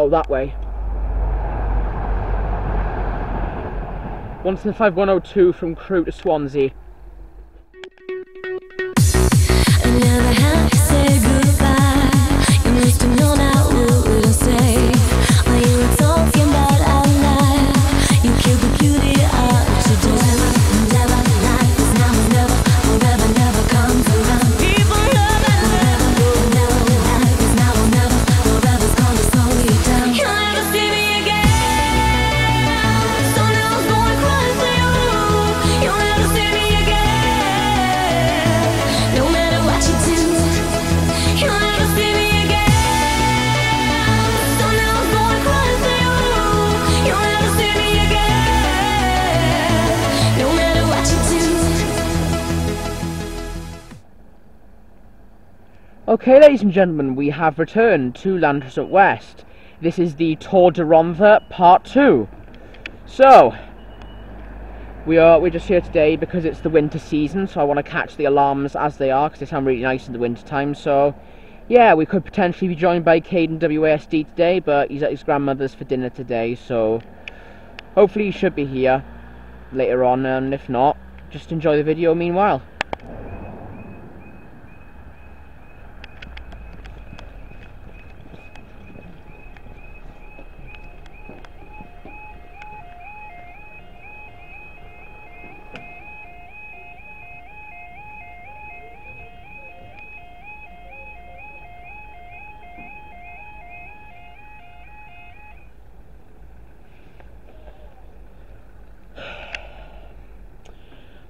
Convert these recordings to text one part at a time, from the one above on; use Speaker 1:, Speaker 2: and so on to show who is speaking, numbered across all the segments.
Speaker 1: Oh, that way. 175-102 from Crewe to Swansea.
Speaker 2: I never had to say goodbye. You must have known I would say. Are you a talking about our life? You killed the beauty of today. Never, life is now or never. Forever never comes around. People love and never. Life is now or never. Forever's gonna slow you down. You'll never see me again. So now I'm going crying for you. You'll never see me again. No matter what you do, you'll never see me again. So now I'm going crying for you. You'll never see me again. No matter what you do.
Speaker 1: Okay, ladies and gentlemen, we have returned to Llantrisant West. This is the Tour de Rhondda Part 2. So, we're just here today because it's the winter season, so I want to catch the alarms as they are, because they sound really nice in the winter time. So, yeah, we could potentially be joined by Caden WASD today, but he's at his grandmother's for dinner today, so hopefully he should be here later on, and if not, just enjoy the video meanwhile.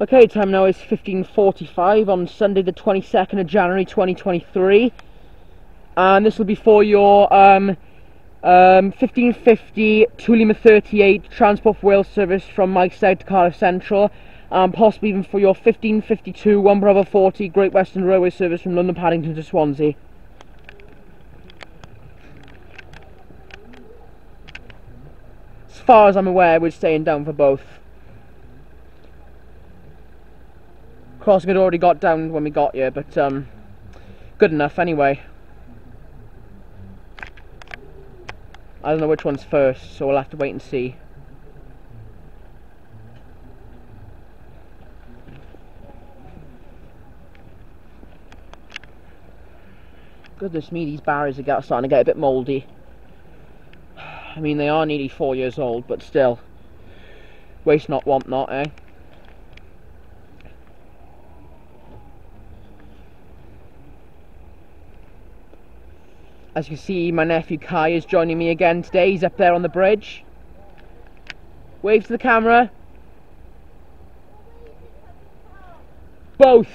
Speaker 1: Okay, time now is 15:45 on Sunday the 22nd of January 2023, and this will be for your 1550 to Lima 38 Transport for Wales service from Mike's Side to Cardiff Central, and possibly even for your 1552 1 Bravo 40 Great Western Railway service from London Paddington to Swansea. As far as I'm aware, we're staying down for both. Crossing had already got down when we got here, but good enough anyway. I don't know which one's first, so we'll have to wait and see. Goodness me, these barriers are starting to get a bit mouldy. I mean, they are nearly 4 years old, but still. Waste not, want not, eh? As you can see, my nephew Kai is joining me again today. He's up there on the bridge. Wave to the camera. Both.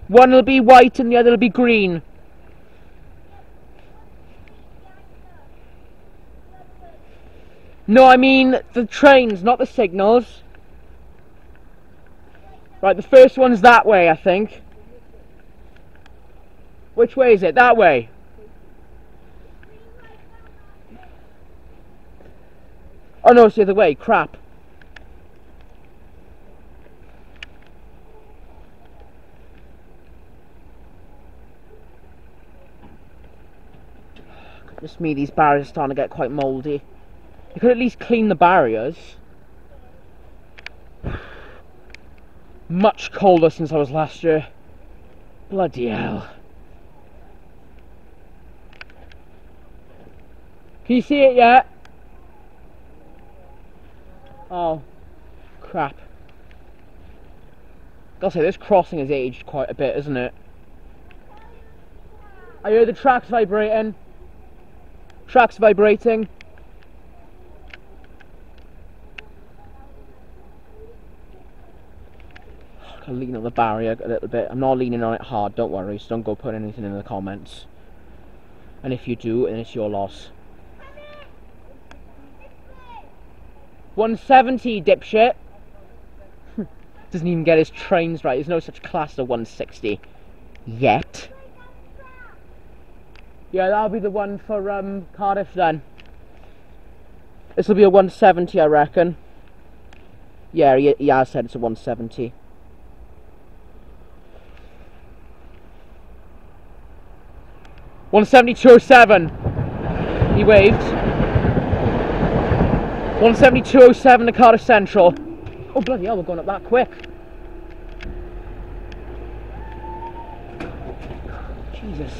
Speaker 1: One will be white and the other will be green. No, I mean the trains, not the signals. Right, the first one's that way, I think. Which way is it? That way. Oh no, it's the other way. Crap. Goodness me, these barriers are starting to get quite mouldy. You could at least clean the barriers. Much colder since I was last year. Bloody hell. Can you see it yet? Oh, crap. Gotta say, this crossing has aged quite a bit, isn't it? I hear the tracks vibrating. Tracks vibrating. I'll lean on the barrier a little bit. I'm not leaning on it hard, don't worry, so don't go put anything in the comments. And if you do, then it's your loss. 170, dipshit. Doesn't even get his trains right. There's no such class as a 160 yet. Yeah, that'll be the one for Cardiff then. This will be a 170, I reckon. Yeah, he has said it's a 170. 172.07. He waved. 172.07 to Cardiff Central. Oh bloody hell, we're going up that quick. Jesus.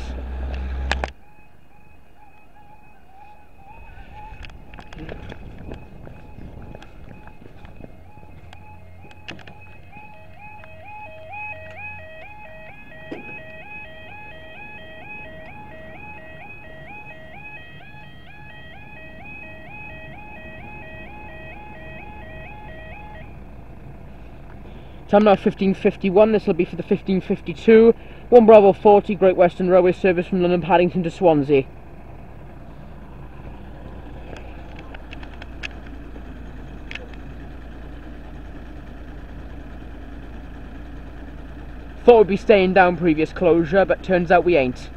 Speaker 1: Time now 1551, this will be for the 1552. 1 Bravo 40, Great Western Railway service from London Paddington to Swansea. Thought we'd be staying down previous closure, but turns out we ain't.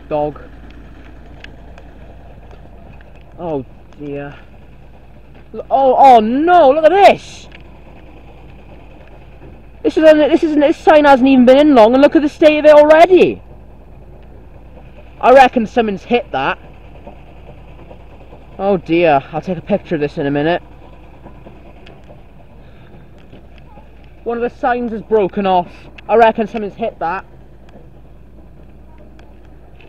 Speaker 1: Dog. Oh dear. Oh no, look at this! This sign hasn't even been in long, and look at the state of it already. I reckon someone's hit that. Oh dear, I'll take a picture of this in a minute. One of the signs is broken off. I reckon someone's hit that.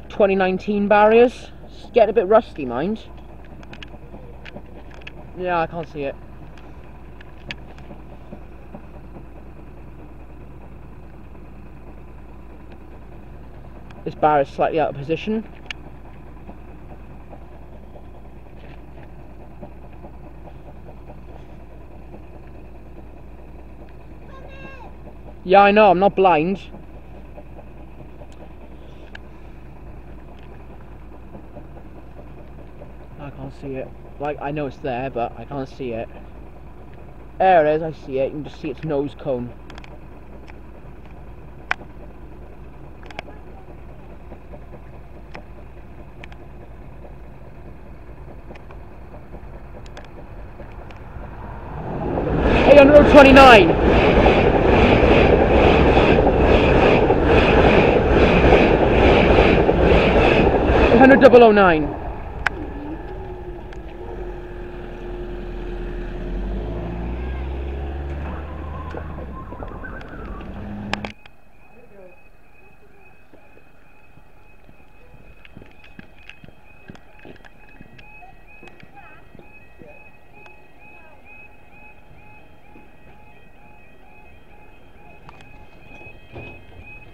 Speaker 1: 2019 barriers. It's getting a bit rusty, mind. Yeah, I can't see it. This bar is slightly out of position. Yeah, I know, I'm not blind. I can't see it. Like, I know it's there, but I can't see it. There it is, I see it. You can just see its nose cone. Road 29. 100,009.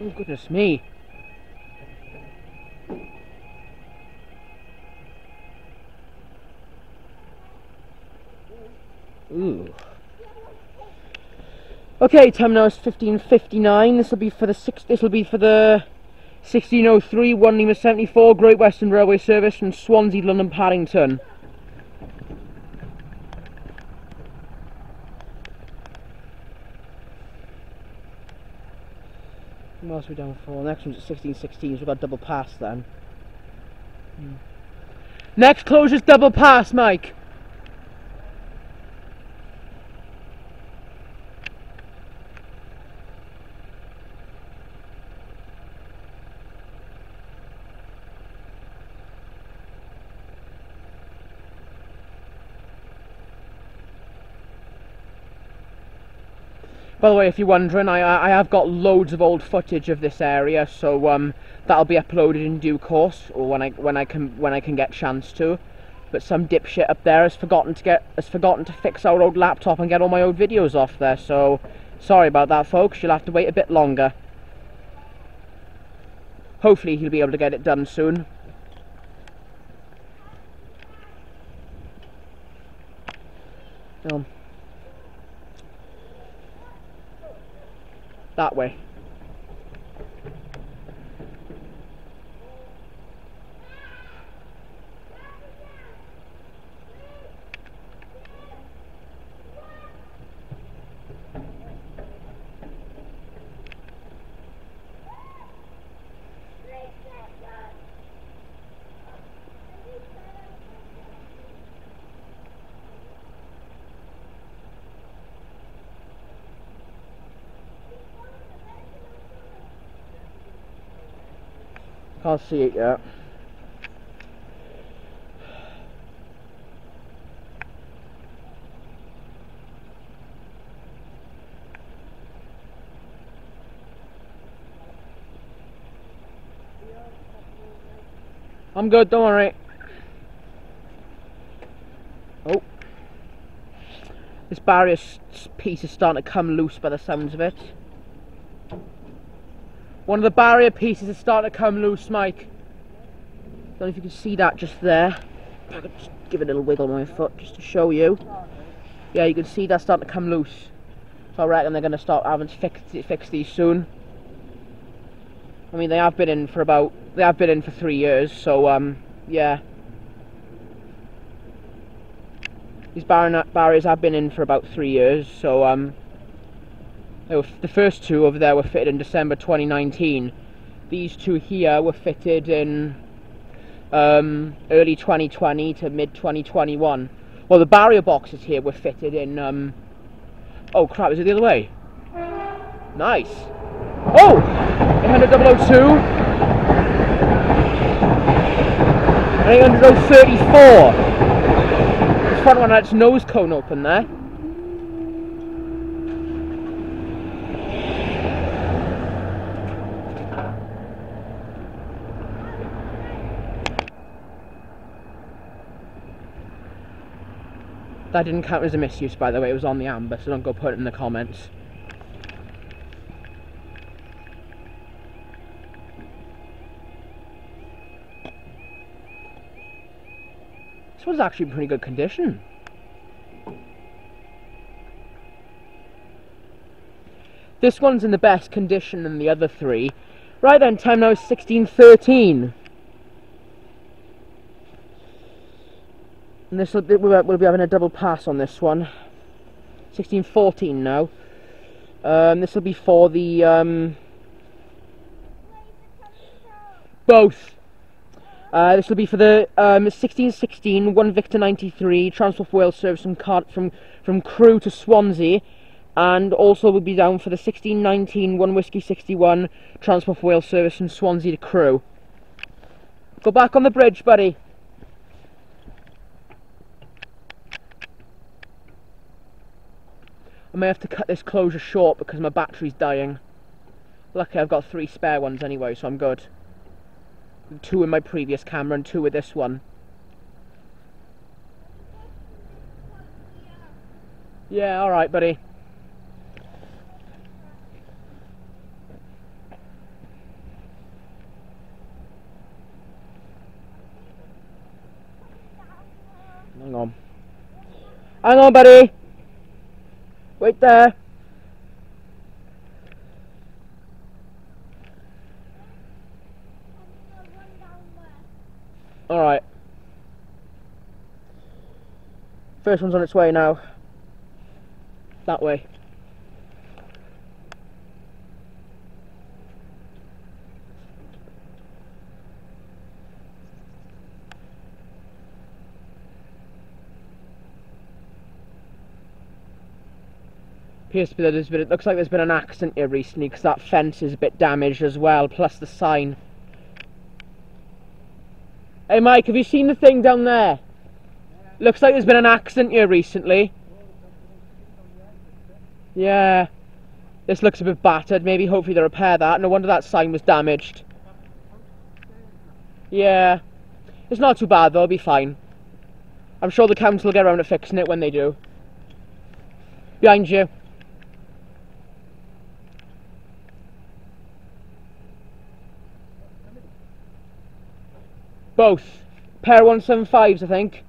Speaker 1: Oh goodness me. Ooh. Okay, time now is 15:59. This will be for the 1603 1 Lima 74 Great Western Railway service from Swansea to London Paddington. What else are we down for? Next one's at 16:16, so we've got double pass then. Next closure's double pass, Mike. By the way, if you're wondering, I have got loads of old footage of this area, so that'll be uploaded in due course, or when I can get chance to. But some dipshit up there has forgotten to fix our old laptop and get all my old videos off there. So sorry about that, folks. You'll have to wait a bit longer. Hopefully he'll be able to get it done soon. That way. Can't see it yet. I'm good, don't worry. Oh. This barrier piece is starting to come loose by the sounds of it. One of the barrier pieces is starting to come loose, Mike. Don't know if you can see that just there. I could just give it a little wiggle on my foot just to show you. Yeah, you can see that starting to come loose. So I reckon they're going to start having to fix these soon. I mean, they have been in for 3 years, so yeah. These barriers have been in for about 3 years, so the first two over there were fitted in December 2019. These two here were fitted in early 2020 to mid 2021. Well, the barrier boxes here were fitted in oh crap, is it the other way? Nice. Oh! 800,002 and 800,034. The front one had its nose cone open there. That didn't count as a misuse, by the way. It was on the amber, so don't go put it in the comments. This one's actually in pretty good condition. This one's in the best condition than the other three. Right then, time now is 16:13. And we'll be having a double pass on this one. 16:14 now. This will be for the both. This will be for the 1616 1 Victor 93 Transport for Wales service from Crewe to Swansea, and also will be down for the 1619 1 Whiskey 61 Transport for Wales service from Swansea to Crewe. Go back on the bridge, buddy. I may have to cut this closure short because my battery's dying. Luckily I've got 3 spare ones anyway, so I'm good. 2 in my previous camera and 2 with this one. Yeah, alright buddy. Hang on. Hang on buddy! Wait there. Alright. First one's on its way now. That way. Appears to be that it looks like there's been an accident here recently because that fence is a bit damaged as well, plus the sign. Hey Mike, have you seen the thing down there? Yeah. Looks like there's been an accident here recently. Yeah. This looks a bit battered, maybe hopefully they repair that. No wonder that sign was damaged. Yeah. It's not too bad though, it'll be fine. I'm sure the council will get around to fixing it when they do. Behind you. Both. Pair 175s, I think.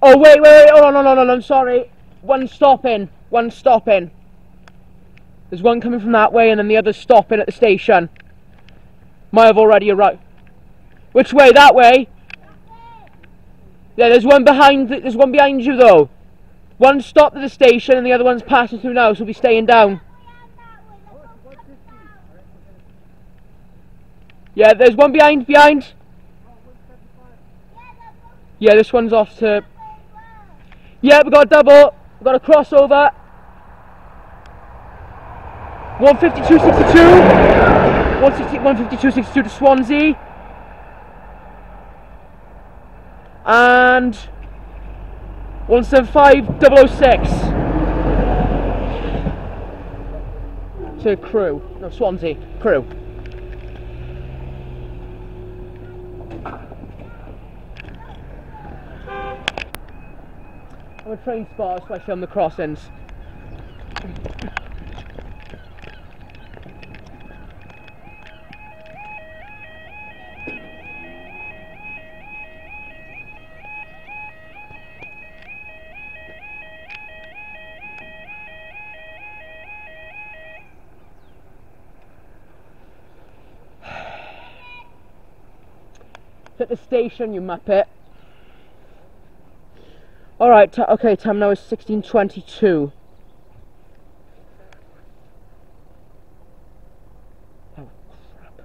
Speaker 1: Oh, wait. Oh, no, I'm sorry. One stopping. There's one coming from that way and then the other's stopping at the station. Might have already arrived. Which way? That way? Yeah, there's one behind you, though. One stopped at the station and the other one's passing through now, so we'll be staying down. Yeah, there's one behind. Yeah, this one's off to... Yeah, we got a double. We got a crossover. 152.62. 152.62 to Swansea. And 175.006 to Crewe. No, Swansea. Crewe. I'm a train spotter, so I film the crossings. At the station, you muppet. Alright, okay, time now is 16:22. Oh, crap.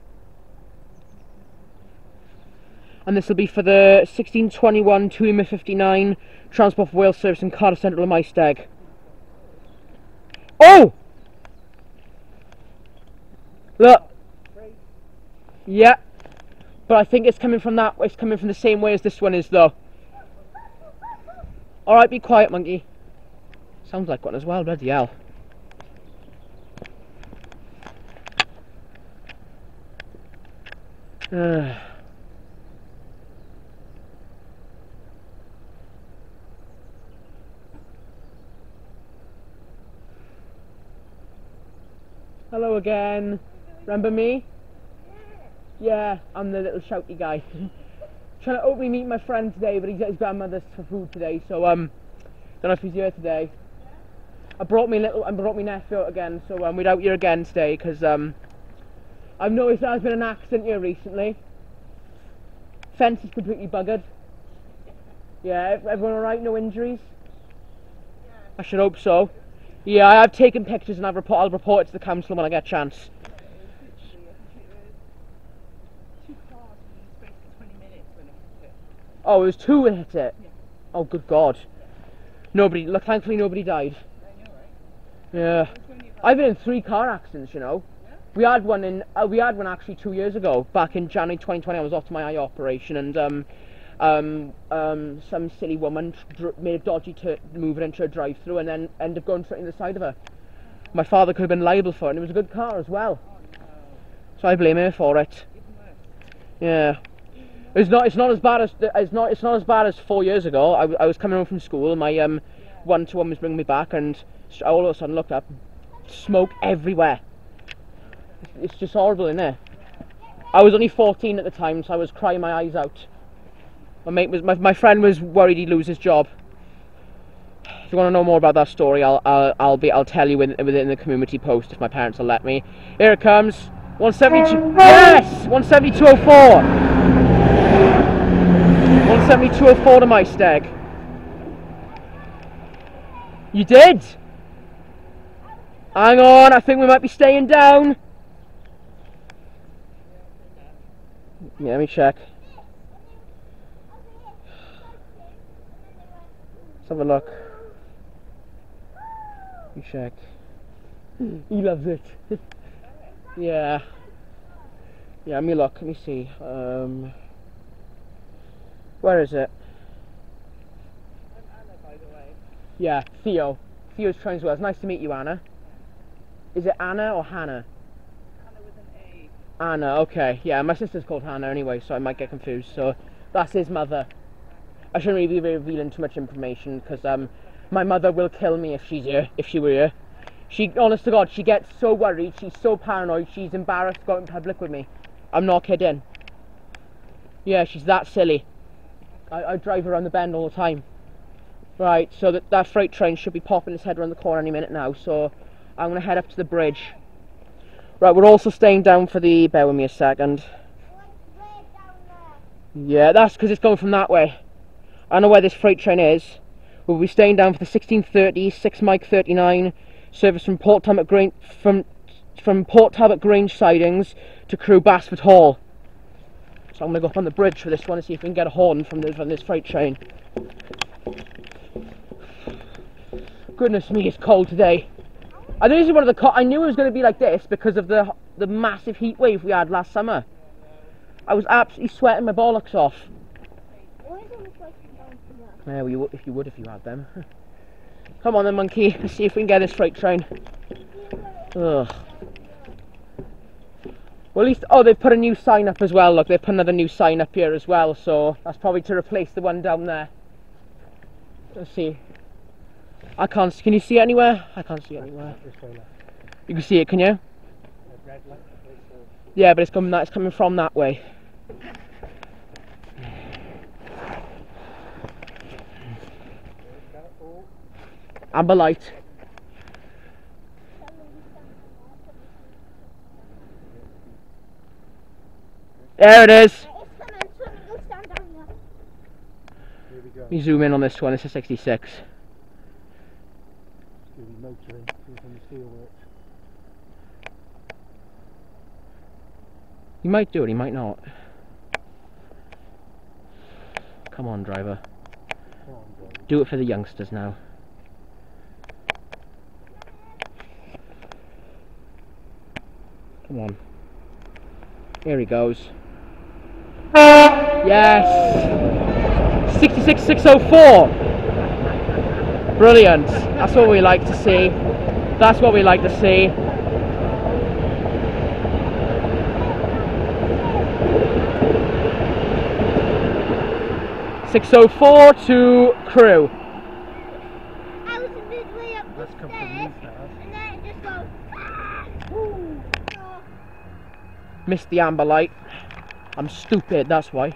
Speaker 1: And this will be for the 16:21 to M59 Transport for Wales service in Cardiff Central and Maesteg. Oh! Look. Yeah. But I think it's coming from that way. It's coming from the same way as this one is, though. Alright, be quiet, monkey. Sounds like one as well, bloody hell. Hello again. Remember me? Yeah, I'm the little shouty guy. Trying to hopefully meet my friend today, but he's at his grandmother's for food today, so don't know if he's here today. I brought my nephew out again, so we're out here again today because I've noticed there's been an accident here recently. Fence is completely buggered. Yeah, everyone alright? No injuries? I should hope so. Yeah, I have taken pictures and I'll report it to the council when I get a chance. Oh, it was two that hit it? Yeah. Oh, good God. Thankfully nobody died. I know, right? Yeah. I've been in 3 car accidents, you know. Yeah? We had one actually 2 years ago. Back in January 2020, I was off to my eye operation and some silly woman made a dodgy move into a drive-through and then ended up going straight in the side of her. My father could have been liable for it, and it was a good car as well. So I blame her for it. Yeah. It's not as bad as 4 years ago. I was coming home from school and my 1-to-1 was bringing me back, and all of a sudden looked up, smoke everywhere. It's just horrible in there. I was only 14 at the time, so I was crying my eyes out. My friend was worried he'd lose his job. If you want to know more about that story, I'll tell you within the community post if my parents will let me. Here it comes. 172. Yes, 172.04. 172.04 to Maesteg. You did? Hang on, I think we might be staying down. Yeah, let me check. Let's have a look. Let me check. He loves it. Yeah. Yeah, let me look, let me see. Where is it? I'm Anna, by the way. Yeah, Theo. Theo's trying as well. It's nice to meet you, Anna. Is it Anna or Hannah? Anna with an A. Anna, okay. Yeah, my sister's called Hannah anyway, so I might get confused. So, that's his mother. I shouldn't really be revealing too much information, because my mother will kill me if she were here. She, honest to God, she gets so worried, she's so paranoid, she's embarrassed to go out in public with me. I'm not kidding. Yeah, she's that silly. I drive around the bend all the time. Right, so that freight train should be popping its head around the corner any minute now, so I'm going to head up to the bridge. Right, we're also staying down for the... Bear with me a second. Yeah, that's because it's going from that way. I know where this freight train is. We'll be staying down for the 1630, 6 Mike 39, service from Port Talbot Grange, from Port Talbot Grange sidings to Crewe Basford Hall. So I'm going to go up on the bridge for this one and see if we can get a horn from this freight train. Goodness me, it's cold today. I think this is one of the. I knew it was going to be like this because of the massive heat wave we had last summer. I was absolutely sweating my bollocks off. Yeah, well, if you had them. Come on then, monkey. Let's see if we can get this freight train. Ugh. Well, at least, oh, they've put a new sign up as well. Look, they've put another new sign up here as well. So that's probably to replace the one down there. Let's see. I can't. Can you see it anywhere? I can't see it anywhere. You can see it, can you? Yeah, but it's coming from that way. Amber light. There it is. Let me zoom in on this one. It's a 66. He might do it, he might not. Come on, driver. Do it for the youngsters now. Come on. Here he goes. Yes! 66,604! Brilliant. That's what we like to see. That's what we like to see. .604 to crew.
Speaker 3: I was midway up the stairs, and then it just goes.
Speaker 1: Missed the amber light. I'm stupid, that's why.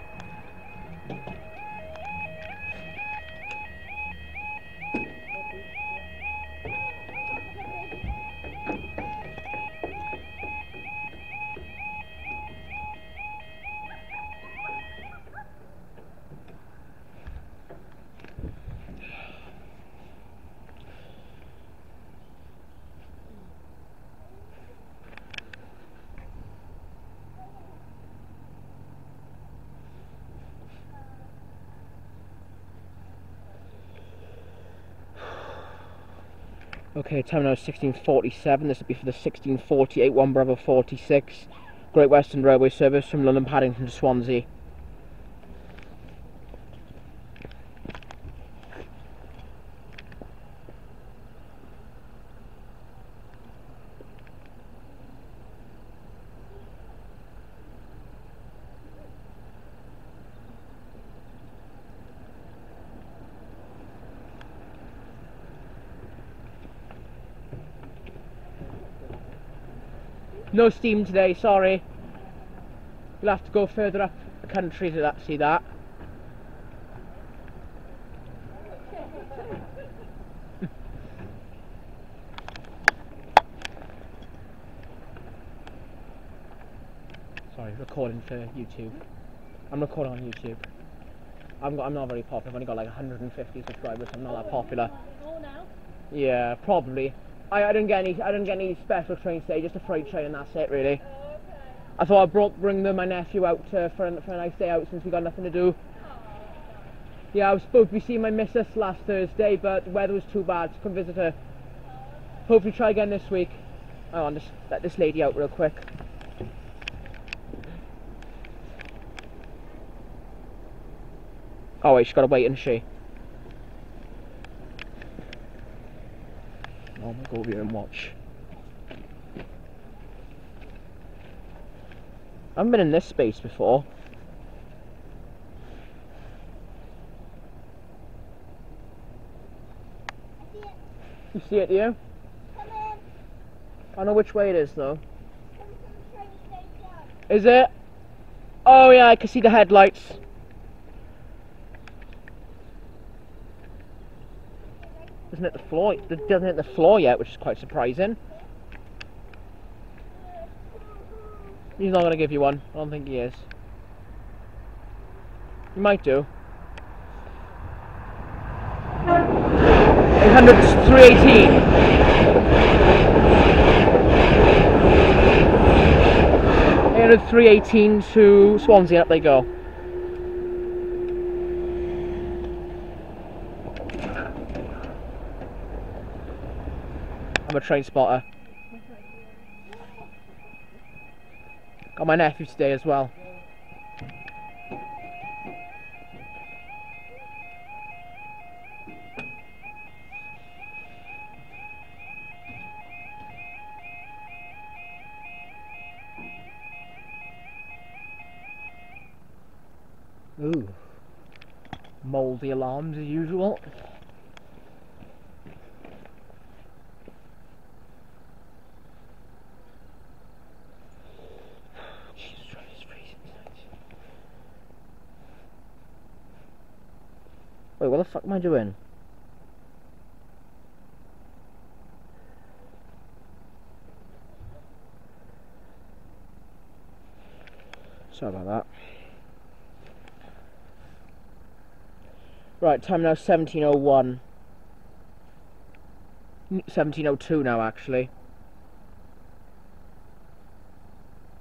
Speaker 1: Okay, time now is 16:47. This will be for the 16:48 1 Bravo 46 Great Western Railway service from London Paddington to Swansea. No steam today, sorry. You'll have to go further up the country to see that. Sorry, recording for YouTube. I'm recording on YouTube. I'm not very popular. I've only got like 150 subscribers. I'm not that popular. Yeah, probably. I didn't get any special trains today, just a freight train and that's it really. I thought I'd bring my nephew out for a nice day out since we got nothing to do. Yeah, I was supposed to be seeing my missus last Thursday, but the weather was too bad, so couldn't visit her. Hopefully try again this week. Oh, I'll just let this lady out real quick. Oh wait, she's got to wait, isn't she? I'm gonna go over here and watch. I haven't been in this space before. You see it, do you?
Speaker 3: Come in.
Speaker 1: I know which way it is though. Is it? Oh yeah, I can see the headlights. Doesn't hit the floor. It doesn't hit the floor yet, which is quite surprising. He's not going to give you one. I don't think he is. He might do. 800 318. 800 318 to Swansea. Up they go. I'm a train spotter. Got my nephew today as well. Ooh. Mouldy alarms as usual. Jesus Christ, it's freezing tonight. Wait, what the fuck am I doing? Sorry about that. Right, time now 17:01. 17:02 now, actually.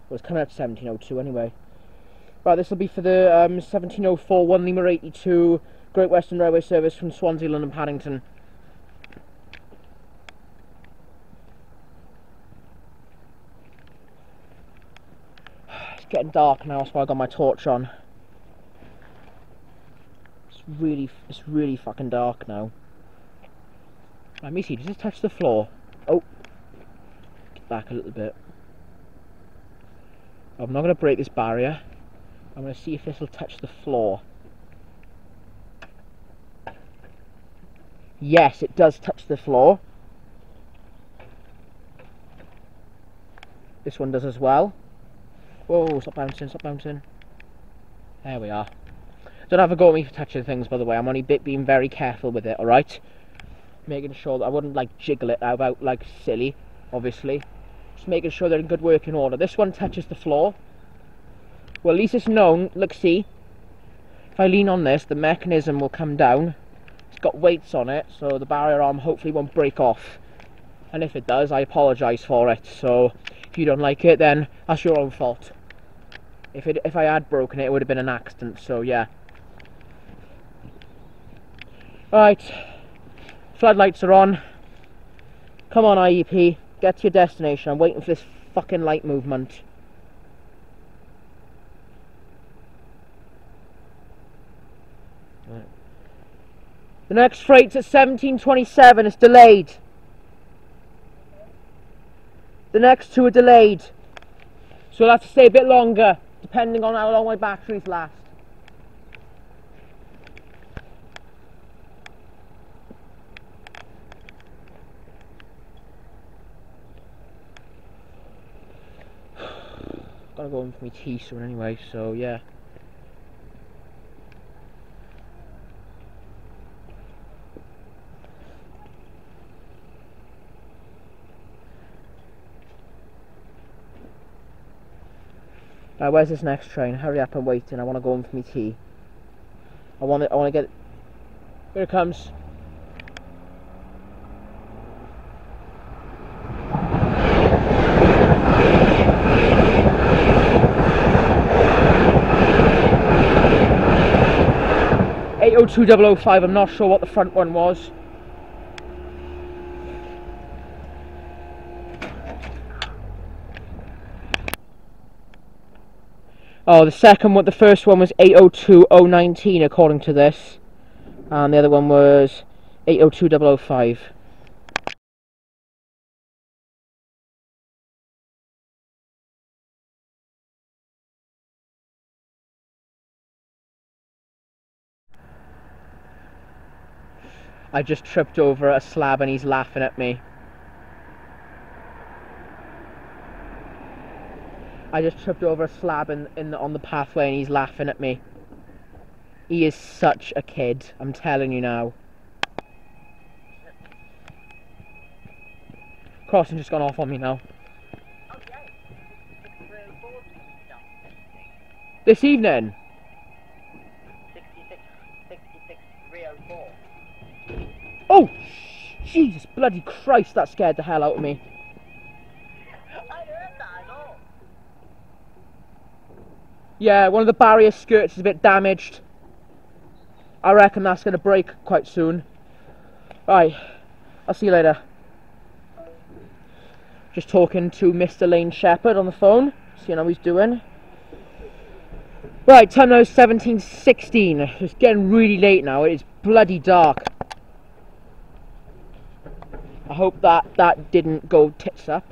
Speaker 1: Well, it's coming out to 17:02 anyway. Right, this will be for the 17:04 1 Lima 82 Great Western Railway service from Swansea, London, Paddington. It's getting dark now, that's why I got my torch on. It's really fucking dark now. Let me see, does this touch the floor? Oh, get back a little bit. I'm not going to break this barrier. I'm going to see if this will touch the floor. Yes, it does touch the floor. This one does as well. Whoa, stop bouncing, stop bouncing. There we are. Don't have a go at me for touching things, by the way. I'm only being very careful with it, alright? Making sure that I wouldn't, like, jiggle it about like silly, obviously. Just making sure they're in good working order. This one touches the floor. Well, at least it's known. Look, see? If I lean on this, the mechanism will come down. It's got weights on it, so the barrier arm hopefully won't break off. And if it does, I apologise for it. So, if you don't like it, then that's your own fault. If I had broken it, it would have been an accident, so yeah. Right, floodlights are on. Come on, IEP, get to your destination. I'm waiting for this fucking light movement. Right. The next freight's at 17:27. It's delayed. The next two are delayed, so I'll have to stay a bit longer, depending on how long my batteries last. Gotta go in for my tea soon anyway, so yeah. Right, where's this next train? Hurry up, I'm waiting. I want to go in for my tea. I want to get... Here it comes. $802,005. I'm not sure what the front one was. Oh, the first one was 802,019 according to this, and the other one was 802,005. I just tripped over a slab and he's laughing at me. I just tripped over a slab on the pathway and he's laughing at me. He is such a kid, I'm telling you now. Crossing just gone off on me now.
Speaker 4: Okay.
Speaker 1: This evening?
Speaker 4: 304.
Speaker 1: Oh! Jesus bloody Christ, that scared the hell out of me.
Speaker 4: I heard that, I know.
Speaker 1: Yeah, one of the barrier skirts is a bit damaged. I reckon that's going to break quite soon. Right, I'll see you later. Just talking to Mr. Lane Shepherd on the phone, seeing how he's doing. Right, time now is 17:16. It's getting really late now. It is bloody dark. I hope that didn't go tits up.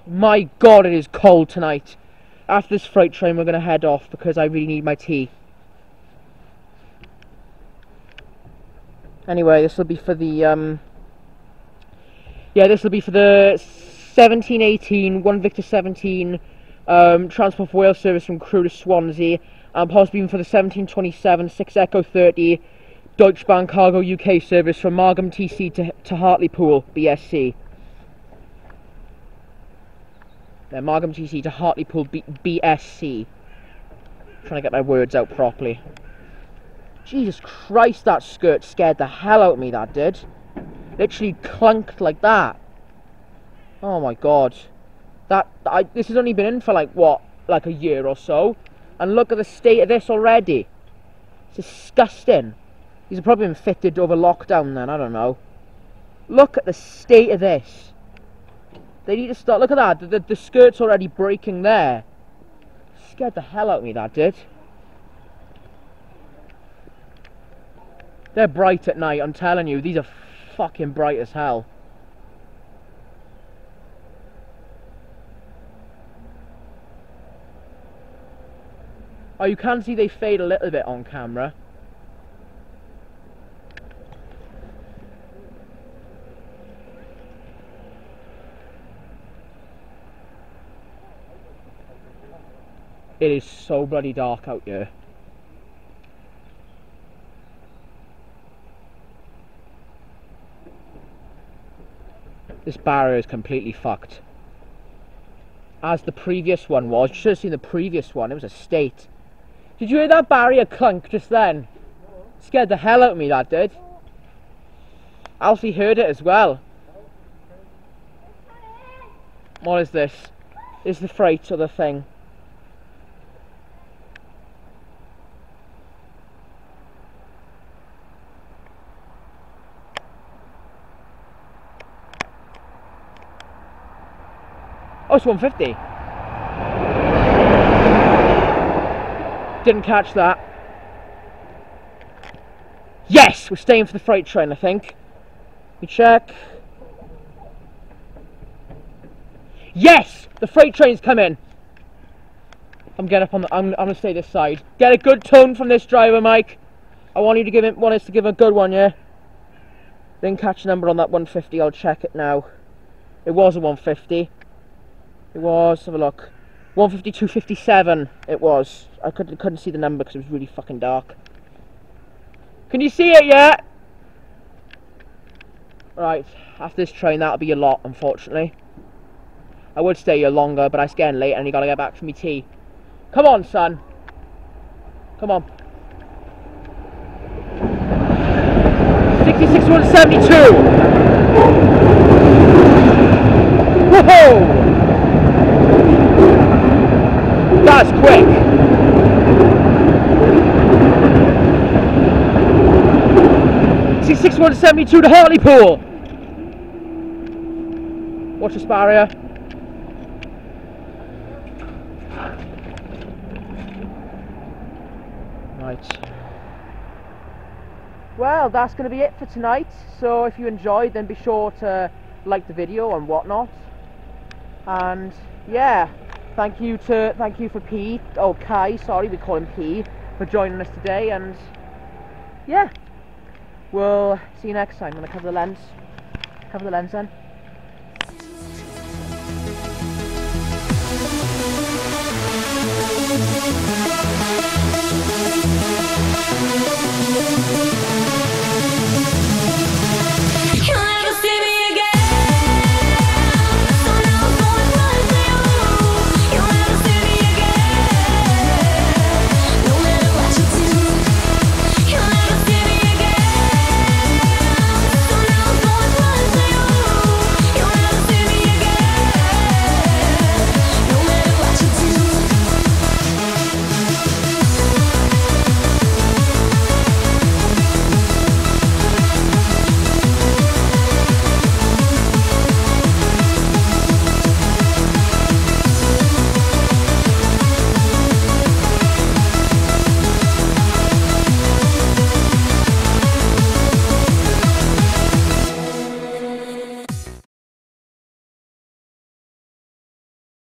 Speaker 1: My God, it is cold tonight. After this freight train, we're going to head off because I really need my tea. Anyway, this will be for the, yeah, this will be for the 1718, 1 Victor 17, Transport for Wales service from Crewe to Swansea, and possibly even for the 1727, 6 Echo 30, Deutsche Bahn Cargo UK service from Margam TC to Hartlepool, BSC. Margam TC to Hartlepool, BSC. Trying to get my words out properly. Jesus Christ, that skirt scared the hell out of me, that did. Literally clunked like that. Oh my God. This has only been in for like, what, like a year or so. And look at the state of this already. It's disgusting. These have probably been fitted over lockdown then, I don't know. Look at the state of this. They need to start, look at that, the skirt's already breaking there. Scared the hell out of me, that did. They're bright at night, I'm telling you, these are fucking bright as hell. Oh, you can see they fade a little bit on camera. It is so bloody dark out here. This barrier is completely fucked. As the previous one was. You should have seen the previous one. It was a state. Did you hear that barrier clunk just then? Scared the hell out of me, that did. Alfie heard it as well. What is this? Is the freight or the thing? Oh, it's 150. Didn't catch that. Yes! We're staying for the freight train, I think. We check. Yes! The freight train's come in. I'm gonna stay this side. Get a good tone from this driver, Mike. I want us to give a good one, yeah? Didn't catch a number on that 150, I'll check it now. It was a 150. It was, have a look. 152.57 it was. I couldn't see the number because it was really fucking dark. Can you see it yet? Right, after this train that'll be a lot, unfortunately. I would stay here longer, but it's getting late and you gotta get back for me tea. Come on, son. Come on. 66 172. Whoa! That's quick. C6 172 to Hartlepool. Watch this barrier. Right. Well, that's going to be it for tonight. So if you enjoyed, then be sure to like the video and whatnot. And yeah. Thank you for Kai, sorry, we call him P, for joining us today, and yeah, we'll see you next time. I'm gonna cover the lens then.